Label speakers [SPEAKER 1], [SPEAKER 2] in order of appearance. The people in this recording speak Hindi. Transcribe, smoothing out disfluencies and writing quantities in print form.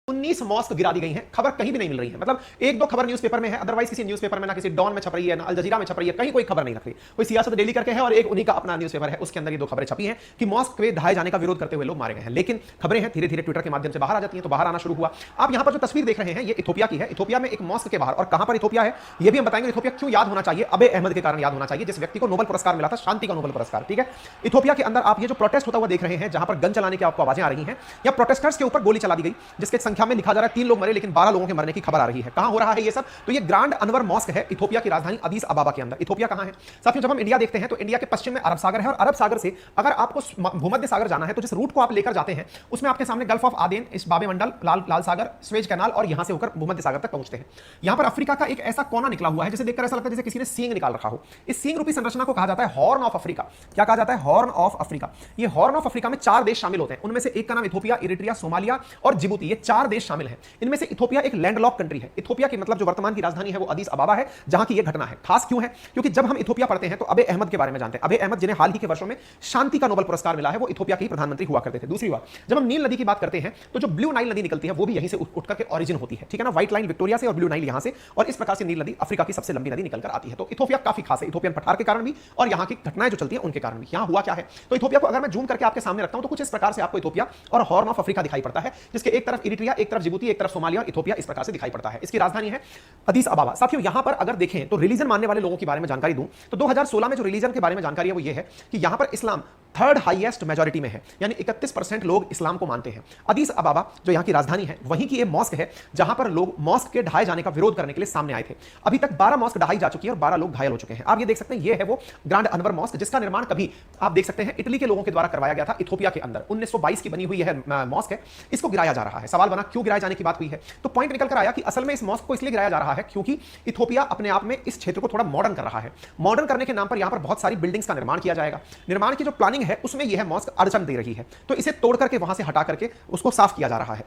[SPEAKER 1] 19 मॉस्क गिरा दी गई हैं। खबर कहीं भी नहीं मिल रही है, मतलब एक दो खबर न्यूज़पेपर में है, अदरवाइज किसी न्यूज़पेपर में ना किसी डॉन में छप रही है, ना अल जजीरा में छप रही है, कहीं कोई खबर नहीं रख रही। कोई सियासत डेली करके है और एक उन्हीं का अपना न्यूज़पेपर है, उसके अंदर ये दो खबरें छपी हैं कि मॉस्क पे ढाए जाने का विरोध करते हुए लोग मारे गए हैं। लेकिन खबरें हैं धीरे धीरे ट्विटर के माध्यम से बाहर आ जाती हैं, तो बाहर आना शुरू हुआ। आप यहां पर जो तस्वीर देख रहे हैं ये इथोपिया की है। इथोपिया में एक मॉस्क के बाहर, और कहां पर इथोपिया है ये भी हम बताएंगे। इथोपिया क्यों याद होना चाहिए? अबे अहमद के कारण याद होना चाहिए, जिस व्यक्ति को नोबेल पुरस्कार मिला था, शांति का नोबेल पुरस्कार। ठीक है, इथोपिया के अंदर आप ये जो प्रोटेस्ट होता हुआ देख रहे हैं, जहां पर गन चलाने की आपको आवाजें आ रही हैं, या प्रोटेस्टर्स के ऊपर गोली चला दी गई, जिसकी संख्या में लिखा जा रहा है 3 लोग मरे, लेकिन 12 लोगों के मरने की खबर आ रही है। कहां हो रहा है ये सब? तो ये ग्रांड अनवर मॉस्क है इथोपिया की राजधानी अदीस अबाबा के अंदर। इथोपिया कहां है साथियों? जब हम इंडिया देखते हैं तो इंडिया के पश्चिम में अरब सागर है, और अरब सागर से अगर आपको भूमध्य सागर जाना है तो जिस रूट को आप लेकर जाते हैं उसमें आपके सामने गल्फ ऑफ आदेन, इस बाबे मंडल, लाल सागर, स्वेज कैनाल, और यहां से होकर भूमध्य सागर तक पहुंचते हैं। यहां पर अफ्रीका का एक ऐसा कोना निकला हुआ है जिसे देखकर ऐसा लगता है जैसे किसी ने सींग निकाल रखा हो। इस सींग रूपी संरचना को कहा जाता है हॉर्न ऑफ अफ्रीका। क्या कहा जाता है? Horn of Africa. ये हॉर्न ऑफ अफ्रीका में 4 देश शामिल होते हैं, उनमें से एक का नाम इथोपिया, इरिट्रिया, सोमालिया और जिबूती। ये 4 देश शामिल हैं। इनमें से इथोपिया एक लैंडलॉक कंट्री है। इथोपिया की मतलब जो वर्तमान की राजधानी है वो अदीस अबाबा है, जहां की यह घटना है। खास क्यों है? क्योंकि जब हम इथोपिया पढ़ते हैं तो अबे अहमद के बारे में जानते हैं। अबे अहमद जिन्हें हाल ही के वर्षों में शांति का नोबेल पुरस्कार मिला है, वो इथोपिया के ही प्रधानमंत्री हुआ करते थे। दूसरी बात, जब हम नील नदी की बात करते हैं तो जो ब्लू नाइल नदी निकलती है वो भी यहीं से उठ करके ओरिजिन होती है। ठीक है ना, व्हाइट लाइन विक्टोरिया से और ब्लू नाइल यहां से, और इस प्रकार से नील नदी अफ्रीका की सबसे लंबी नदी निकलकर आती है। तो इथोपिया काफी खास है, इथोपियन पठार के कारण भी और यहां की घटनाएं जो चलती हैं उनके कारण भी। यहां हुआ क्या है? तो इथोपिया को अगर मैं जूम करके आपके सामने रखता हूं तो कुछ इस प्रकार से आपको इथोपिया और हॉर्न ऑफ अफ्रीका दिखाई पड़ता है, जिसके एक तरफ इरिट्रिया, एक तरफ जिबूती, एक तरफ सोमालिया और इथोपिया इस प्रकार से दिखाई पड़ता है। इसकी राजधानी है अदीस अबाबा। साथियों यहां पर अगर देखें तो रिलीजन मानने वाले लोगों के बारे में जानकारी दूं तो 2016 में जो रिलीजन के बारे में जानकारी है वो ये है कि यहां पर इस्लाम थर्ड हाईएस्ट मेजॉरिटी में है, यानी 31% लोग इस्लाम को मानते हैं। अदीस अबाबा जो यहां की राजधानी है, वहीं की ये मॉस्क है जहां पर लोग मॉस्क के ढाए जाने का विरोध करने के लिए सामने आए थे। अभी तक 12 मॉस्क ढाई जा चुकी है और 12 लोग घायल हो चुके हैं। आप ये देख सकते हैं, ये है वो ग्रांड अनवर मॉस्क, जिसका निर्माण कभी आप देख सकते हैं इटली के लोगों के द्वारा करवाया गया था। इथोपिया के अंदर 1922 की बनी हुई यह मॉस्क है, इसको गिराया जा रहा है। सवाल बना क्यों गिराए जाने की बात हुई है, तो पॉइंट निकल कर आया कि असल में इस मॉस्क को इसलिए गिराया जा रहा है क्योंकि इथोपिया अपने आप में इस क्षेत्र को थोड़ा मॉडर्न कर रहा है। मॉडर्न करने के नाम पर यहां पर बहुत सारी बिल्डिंग्स का निर्माण किया जाएगा। निर्माण की जो प्लानिंग है उसमें यह मॉस्क अड़चन दे रही है, तो इसे तोड़ करके वहां से हटा करके उसको साफ किया जा रहा है।